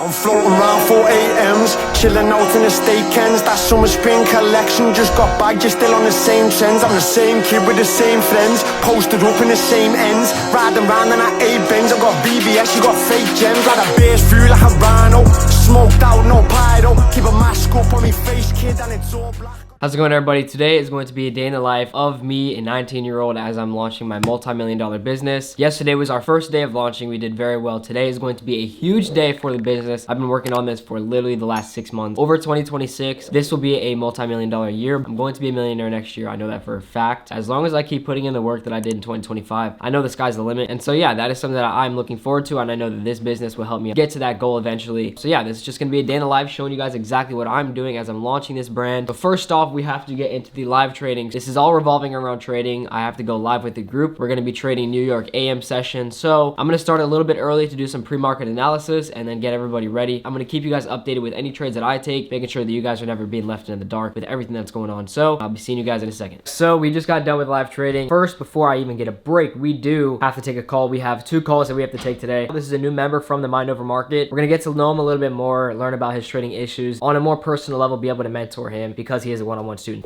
I'm floating around 4 a.m.s, chilling out in the weekends. That summer spring collection just got back, just still on the same trends. I'm the same kid with the same friends, posted up in the same ends, riding round in that A-Benz. I got BBS, you got fake gems, like a bass through like a rhino. Smoked out, no pyro, keep a mask up on me face, kid, and it's all black. How's it going, everybody? Today is going to be a day in the life of me, a 19-year-old, as I'm launching my multi-million-dollar business. Yesterday was our first day of launching. We did very well. Today is going to be a huge day for the business. I've been working on this for literally the last 6 months. Over 2026, this will be a multi-million-dollar year. I'm going to be a millionaire next year. I know that for a fact. As long as I keep putting in the work that I did in 2025, I know the sky's the limit. And so yeah, that is something that I'm looking forward to, and I know that this business will help me get to that goal eventually. So yeah, this is just gonna be a day in the life showing you guys exactly what I'm doing as I'm launching this brand. But first off, we have to get into the live trading. This is all revolving around trading. I have to go live with the group. We're gonna be trading New York AM session. So I'm gonna start a little bit early to do some pre-market analysis and then get everybody ready. I'm gonna keep you guys updated with any trades that I take, making sure that you guys are never being left in the dark with everything that's going on. So I'll be seeing you guys in a second. So we just got done with live trading. First, before I even get a break, we do have to take a call. We have 2 calls that we have to take today. This is a new member from the Mind Over Market. We're gonna get to know him a little bit more, learn about his trading issues on a more personal level, be able to mentor him because he is a one-on-one student.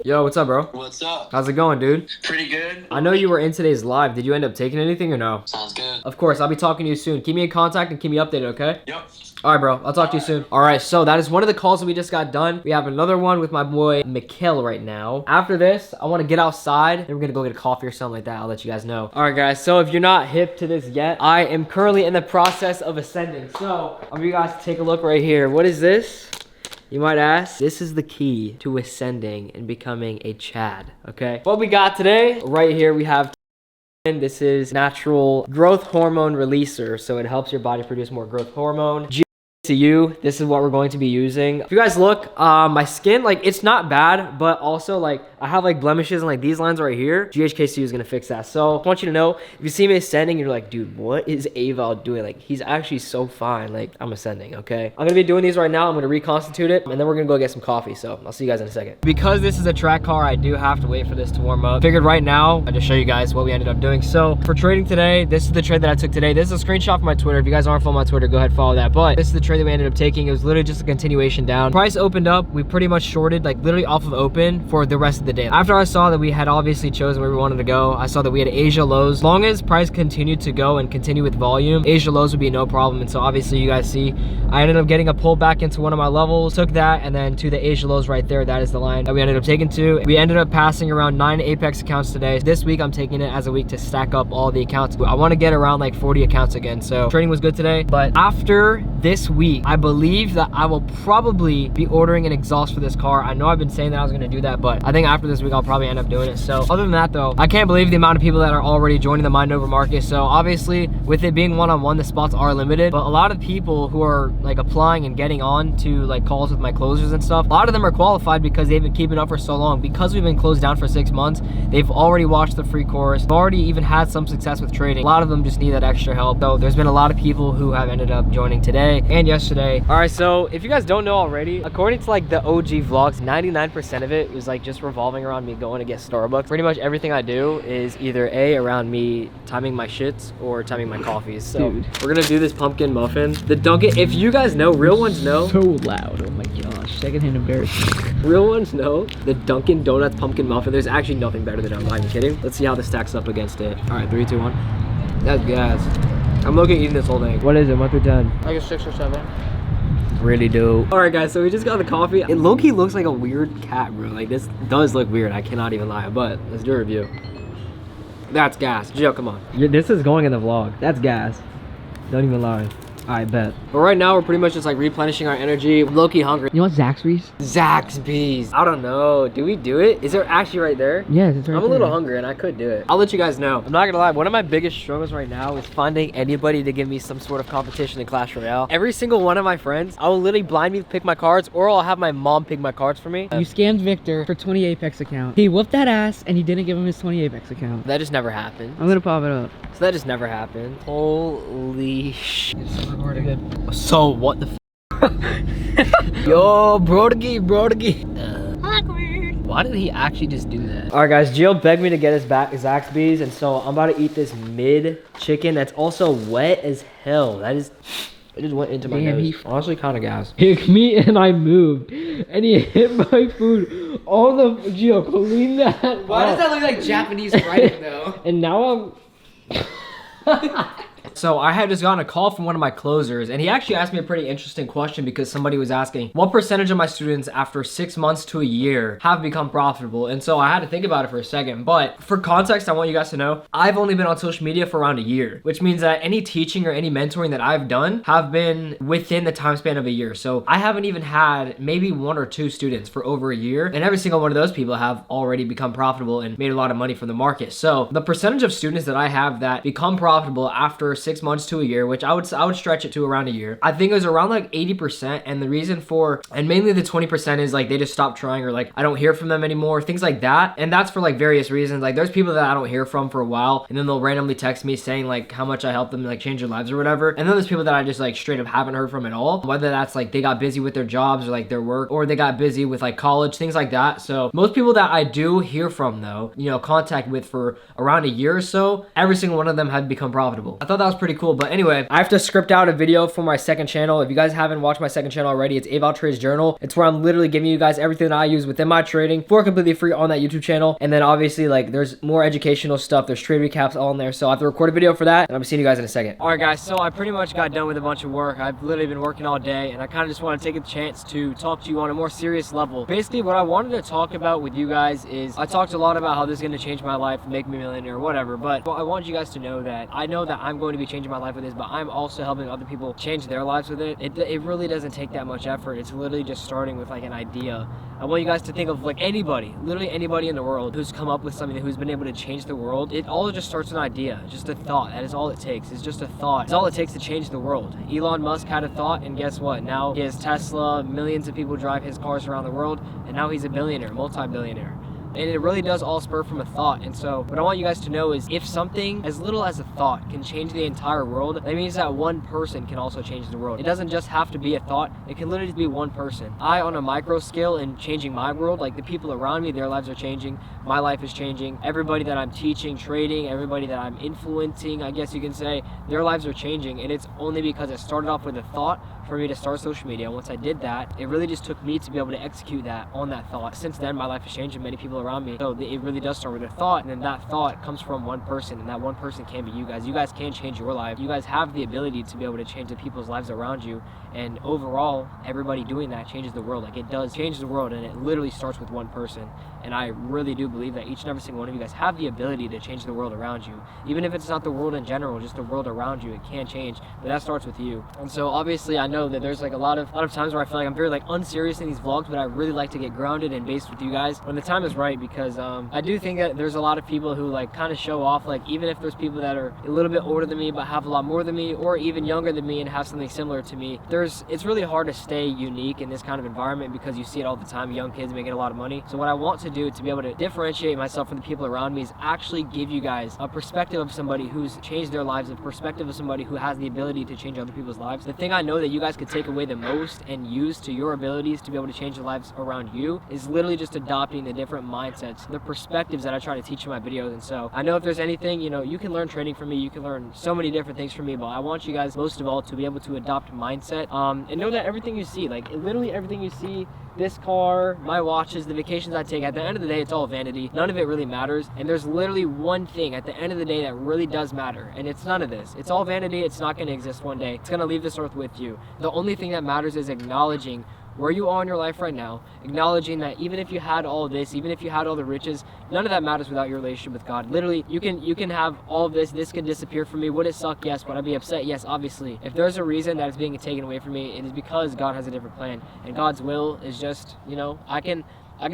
Yo, what's up, bro? What's up? How's it going, dude? Pretty good. I know you were in today's live. Did you end up taking anything or no? Sounds good. Of course, I'll be talking to you soon. Keep me in contact and keep me updated, okay? Yep. All right, bro. I'll talk to you soon. All right, so that is one of the calls that we just got done. We have another one with my boy Mikhail right now. After this, I want to get outside. Then we're going to go get a coffee or something like that. I'll let you guys know. All right, guys. So if you're not hip to this yet, I am currently in the process of ascending. So I want you guys to take a look right here. What is this? You might ask, this is the key to ascending and becoming a Chad, okay? What we got today, right here we have, this is natural growth hormone releaser, so it helps your body produce more growth hormone. To you, this is what we're going to be using. If you guys look, my skin, like, it's not bad, but also, like, I have like blemishes and like these lines right here. GHKC is gonna fix that. So I want you to know, if you see me ascending, you're like, dude, what is Aval doing? Like, he's actually so fine. Like, I'm ascending, okay? I'm gonna be doing these right now. I'm gonna reconstitute it, and then we're gonna go get some coffee. So I'll see you guys in a second. Because this is a track car, I do have to wait for this to warm up. Figured right now, I'll just show you guys what we ended up doing. So for trading today, this is the trade that I took today. This is a screenshot from my Twitter. If you guys aren't following my Twitter, go ahead and follow that. But this is the trade that we ended up taking. It was literally just a continuation down. Price opened up. We pretty much shorted, like, literally off of open for the rest of the day. After I saw that we had obviously chosen where we wanted to go, I saw that we had Asia lows. As long as price continued to go and continue with volume, Asia lows would be no problem. And so obviously you guys see, I ended up getting a pull back into one of my levels, took that, and then to the Asia lows right there. That is the line that we ended up taking to. We ended up passing around 9 Apex accounts today. This week I'm taking it as a week to stack up all the accounts. I want to get around like 40 accounts again. So trading was good today. But after this week, I believe that I will probably be ordering an exhaust for this car. I know I've been saying that I was going to do that, but I think after this week I'll probably end up doing it. So other than that though, I can't believe the amount of people that are already joining the Mind Over Market. So obviously with it being one-on-one, the spots are limited, but a lot of people who are like applying and getting on to like calls with my closers and stuff, a lot of them are qualified because they've been keeping up for so long. Because we've been closed down for 6 months, they've already watched the free course, already even had some success with trading. A lot of them just need that extra help. So there's been a lot of people who have ended up joining today and yesterday. All right, so if you guys don't know already, according to like the OG vlogs, 99% of it was like just revolving around me going to get Starbucks. Pretty much everything I do is either around me timing my shits or timing my coffees. So dude, we're gonna do this pumpkin muffin. The Dunkin', if you guys know, real ones know. So loud, oh my gosh, secondhand embarrassment. Real ones know the Dunkin' Donuts pumpkin muffin. There's actually nothing better than it. I'm not even kidding. Let's see how this stacks up against it. All right, 3, 2, 1. That's gas. I'm looking at eating this whole thing. What is it, 1 through 10? Like a 6 or 7. Really dope. All right, guys, so we just got the coffee. It low-key looks like a weird cat, bro. Like, this does look weird. I cannot even lie, but let's do a review. That's gas. Gio, come on. This is going in the vlog. That's gas. Don't even lie. I bet. But right now, we're pretty much just like replenishing our energy. I'm low-key hungry. You want Zaxby's? Zaxby's. I don't know. Do we do it? Is there actually right there? Yes, it's right there. I'm a little hungry and I could do it. I'll let you guys know. I'm not gonna lie. One of my biggest struggles right now is finding anybody to give me some sort of competition in Clash Royale. Every single one of my friends, I will literally blindly pick my cards, or I'll have my mom pick my cards for me. You scammed Victor for 20 Apex account. He whooped that ass and he didn't give him his 20 Apex account. That just never happened. I'm gonna pop it up. So that just never happened. Holy shit. So what the f? Yo, brodegy. Why did he actually just do that? All right, guys, Jill begged me to get us back Zaxby's, and so I'm about to eat this mid chicken that's also wet as hell. That is, It just went into my Damn, nose. Honestly, kind of gas. Hit me and I moved. And he hit my food. All the Gio, clean that. Why does that look like Japanese writing though? And now I'm. So I had just gotten a call from one of my closers, and he actually asked me a pretty interesting question because somebody was asking, what percentage of my students after 6 months to a year have become profitable? And so I had to think about it for a second. But for context, I want you guys to know, I've only been on social media for around a year, which means that any teaching or any mentoring that I've done have been within the time span of a year. So I haven't even had maybe 1 or 2 students for over a year, and every single one of those people have already become profitable and made a lot of money from the market. So the percentage of students that I have that become profitable after 6 months to a year, which I would stretch it to around a year, I think it was around like 80%. And the reason for, and mainly the 20% is like they just stopped trying, or like I don't hear from them anymore, things like that. And that's for like various reasons. Like there's people that I don't hear from for a while, and then they'll randomly text me saying like how much I helped them like change their lives or whatever. And then there's people that I just like straight up haven't heard from at all, whether that's like they got busy with their jobs or like their work, or they got busy with like college, things like that. So most people that I do hear from though, you know, contact with for around a year or so, every single one of them had become profitable. I thought that was pretty cool. But anyway, I have to script out a video for my second channel. If you guys haven't watched my second channel already, it's Aval Trades Journal. It's where I'm literally giving you guys everything that I use within my trading for completely free on that YouTube channel. And then obviously like there's more educational stuff. There's trade recaps all in there. So I have to record a video for that, and I'm seeing you guys in a second. All right, guys. So I pretty much got done with a bunch of work. I've literally been working all day, and I kind of just want to take a chance to talk to you on a more serious level. Basically, what I wanted to talk about with you guys is I talked a lot about how this is going to change my life, make me a millionaire, or whatever. But I want you guys to know that I know that I'm going to be changing my life with this, but I'm also helping other people change their lives with it. It really doesn't take that much effort. It's literally just starting with like an idea. I want you guys to think of like anybody, literally anybody in the world who's come up with something, who's been able to change the world. It all just starts with an idea, just a thought. That is all it takes. It's just a thought. It's all it takes to change the world. Elon Musk had a thought, and guess what? Now he has Tesla, millions of people drive his cars around the world, and now he's a billionaire, multi-billionaire. And it really does all spur from a thought. And so what I want you guys to know is if something as little as a thought can change the entire world, that means that one person can also change the world. It doesn't just have to be a thought. It can literally be one person. I, on a micro scale, in changing my world, like the people around me, their lives are changing. My life is changing. Everybody that I'm teaching, trading, everybody that I'm influencing, I guess you can say, their lives are changing. And it's only because it started off with a thought for me to start social media. Once I did that, it really just took me to be able to execute that on that thought. Since then, my life has changed and many people around me. So it really does start with a thought, and then that thought comes from one person, and that one person can be you guys. You guys can change your life. You guys have the ability to be able to change the people's lives around you, and overall, everybody doing that changes the world. Like it does change the world, and it literally starts with one person. And I really do believe that each and every single one of you guys have the ability to change the world around you. Even if it's not the world in general, just the world around you, it can change, but that starts with you. And so obviously I know that there's like a lot of times where I feel like I'm very like unserious in these vlogs, but I really like to get grounded and based with you guys when the time is right, because I do think that there's a lot of people who like kind of show off, like even if there's people that are a little bit older than me but have a lot more than me, or even younger than me and have something similar to me, it's really hard to stay unique in this kind of environment because you see it all the time, young kids making a lot of money. So what I want to do to be able to differentiate myself from the people around me is actually give you guys a perspective of somebody who's changed their lives, a perspective of somebody who has the ability to change other people's lives. The thing I know that you guys could take away the most and use to your abilities to be able to change the lives around you is literally just adopting the different mindsets, the perspectives that I try to teach in my videos. And so I know if there's anything, you know, you can learn trading from me, you can learn so many different things from me, but I want you guys most of all to be able to adopt mindset and know that everything you see, like literally everything you see, this car, my watches, the vacations I take, at the end of the day, it's all vanity. None of it really matters. And there's literally one thing at the end of the day that really does matter. And it's none of this. It's all vanity. It's not going to exist one day. It's going to leave this earth with you. The only thing that matters is acknowledging where you are in your life right now, acknowledging that even if you had all of this, even if you had all the riches, none of that matters without your relationship with God. Literally, you can have all of this can disappear from me. Would it suck? Yes. Would I be upset? Yes, obviously. If there's a reason that it's being taken away from me, it is because God has a different plan. And God's will is just, you know, I can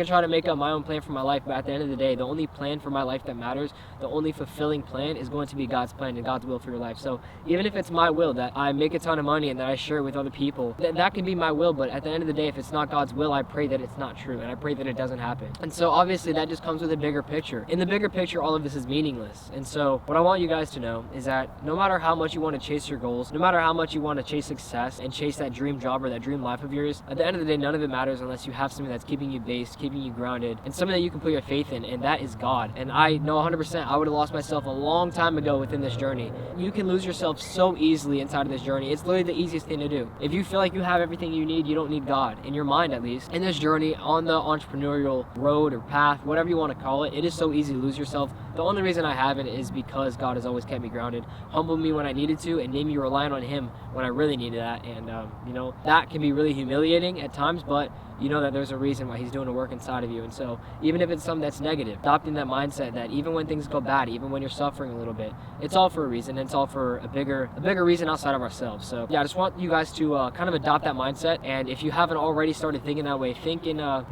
try to make up my own plan for my life, but at the end of the day, the only plan for my life that matters, the only fulfilling plan is going to be God's plan and God's will for your life. So even if it's my will that I make a ton of money and that I share it with other people, that can be my will, but at the end of the day, if it's not God's will, I pray that it's not true, and I pray that it doesn't happen. And so obviously that just comes with a bigger picture. In the bigger picture, all of this is meaningless. And so what I want you guys to know is that no matter how much you want to chase your goals, no matter how much you want to chase success and chase that dream job or that dream life of yours, at the end of the day, none of it matters unless you have something that's keeping you based, is keeping you grounded and something that you can put your faith in, and that is God. And I know 100% I would have lost myself a long time ago within this journey. You can lose yourself so easily inside of this journey. It's literally the easiest thing to do. If you feel like you have everything you need, you don't need God, in your mind at least. In this journey, on the entrepreneurial road or path, whatever you want to call it, it is so easy to lose yourself. The only reason I haven't is because God has always kept me grounded, humbled me when I needed to, and made me relying on Him when I really needed that. And you know, that can be really humiliating at times, but you know that there's a reason why He's doing the work inside of you. And so even if it's something that's negative, adopting that mindset that even when things go bad, even when you're suffering a little bit, it's all for a reason. It's all for a bigger reason outside of ourselves. So yeah, I just want you guys to kind of adopt that mindset. And if you haven't already started thinking that way,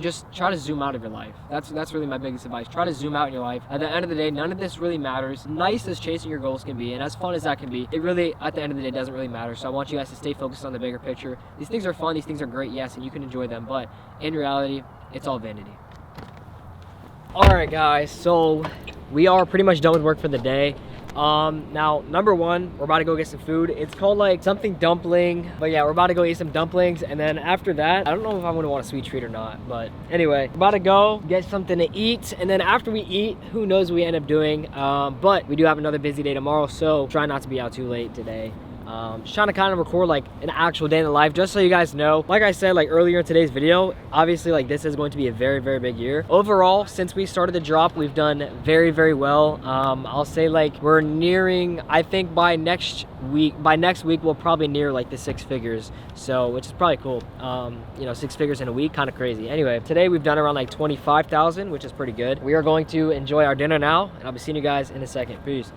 just try to zoom out of your life. That's really my biggest advice. Try to zoom out in your life. At the end of the day, none of this really matters. Nice as chasing your goals can be, and as fun as that can be, it really, at the end of the day, doesn't really matter. So I want you guys to stay focused on the bigger picture. These things are fun, these things are great, yes, and you can enjoy them, but in reality, it's all vanity. Alright guys, so we are pretty much done with work for the day. Now, number one, we're about to go get some food. It's called like something dumpling, but yeah, we're about to go eat some dumplings, and then after that, I don't know if I'm gonna want a sweet treat or not, but anyway, we're about to go get something to eat, and then after we eat, who knows what we end up doing. But we do have another busy day tomorrow, so try not to be out too late today. Just trying to kind of record like an actual day in the life, just so you guys know. Like I said, like earlier in today's video, obviously like this is going to be a very big year. Overall, since we started the drop, we've done very well. I'll say like we're nearing, I think by next week we'll probably near like the 6 figures, so which is probably cool. You know, 6 figures in a week, kind of crazy. Anyway, today we've done around like 25,000, which is pretty good. We are going to enjoy our dinner now, and I'll be seeing you guys in a second. Peace.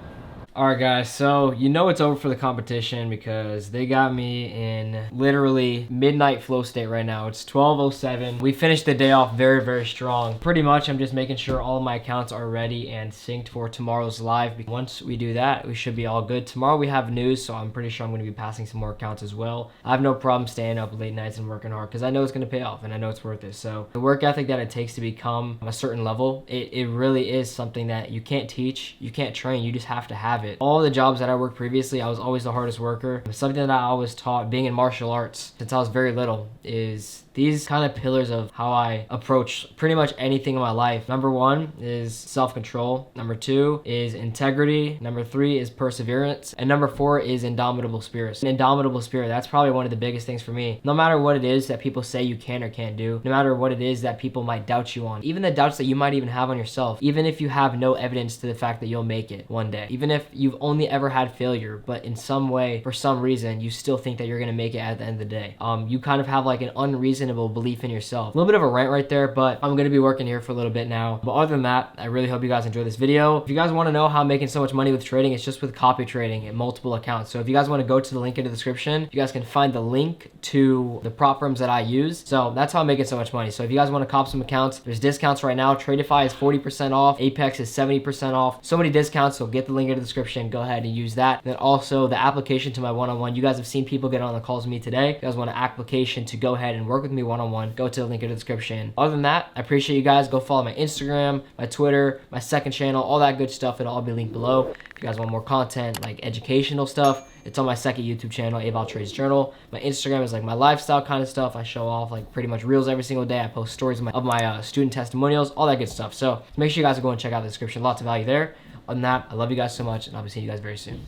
Alright guys, so you know it's over for the competition because they got me in literally midnight flow state right now. It's 12:07. We finished the day off very strong. Pretty much I'm just making sure all of my accounts are ready and synced for tomorrow's live. Once we do that, we should be all good. Tomorrow we have news, so I'm pretty sure I'm going to be passing some more accounts as well. I have no problem staying up late nights and working hard because I know it's going to pay off and I know it's worth it. So the work ethic that it takes to become a certain level, it really is something that you can't teach, you can't train, you just have to have it. All the jobs that I worked previously, I was always the hardest worker. Something that I always taught being in martial arts since I was very little is these kind of pillars of how I approach pretty much anything in my life. Number one is self-control. Number two is integrity. Number three is perseverance. And number four is indomitable spirit. An indomitable spirit, that's probably one of the biggest things for me. No matter what it is that people say you can or can't do, no matter what it is that people might doubt you on, even the doubts that you might even have on yourself, even if you have no evidence to the fact that you'll make it one day, even if you've only ever had failure, but in some way, for some reason, you still think that you're gonna make it at the end of the day. You kind of have like an unreasonable belief in yourself. A little bit of a rant right there, but I'm gonna be working here for a little bit now. But other than that, I really hope you guys enjoy this video. If you guys want to know how I'm making so much money with trading, it's just with copy trading and multiple accounts. So if you guys want to go to the link in the description, you guys can find the link to the prop firms that I use. So that's how I'm making so much money. So if you guys want to cop some accounts, there's discounts right now. Tradify is 40% off. Apex is 70% off. So many discounts, so get the link in the description. Go ahead and use that. Then also the application to my one-on-one. You guys have seen people get on the calls with me today. If you guys want an application to go ahead and work with me one-on-one, go to the link in the description. Other than that, I appreciate you guys. Go follow my Instagram, my Twitter, my second channel, all that good stuff. It'll all be linked below. If you guys want more content, like educational stuff, it's on my second YouTube channel, Aval Trades Journal. My Instagram is like my lifestyle kind of stuff. I show off like pretty much reels every single day. I post stories of my student testimonials, all that good stuff. So make sure you guys go and check out the description. Lots of value there. Other than that, I love you guys so much, and I'll be seeing you guys very soon.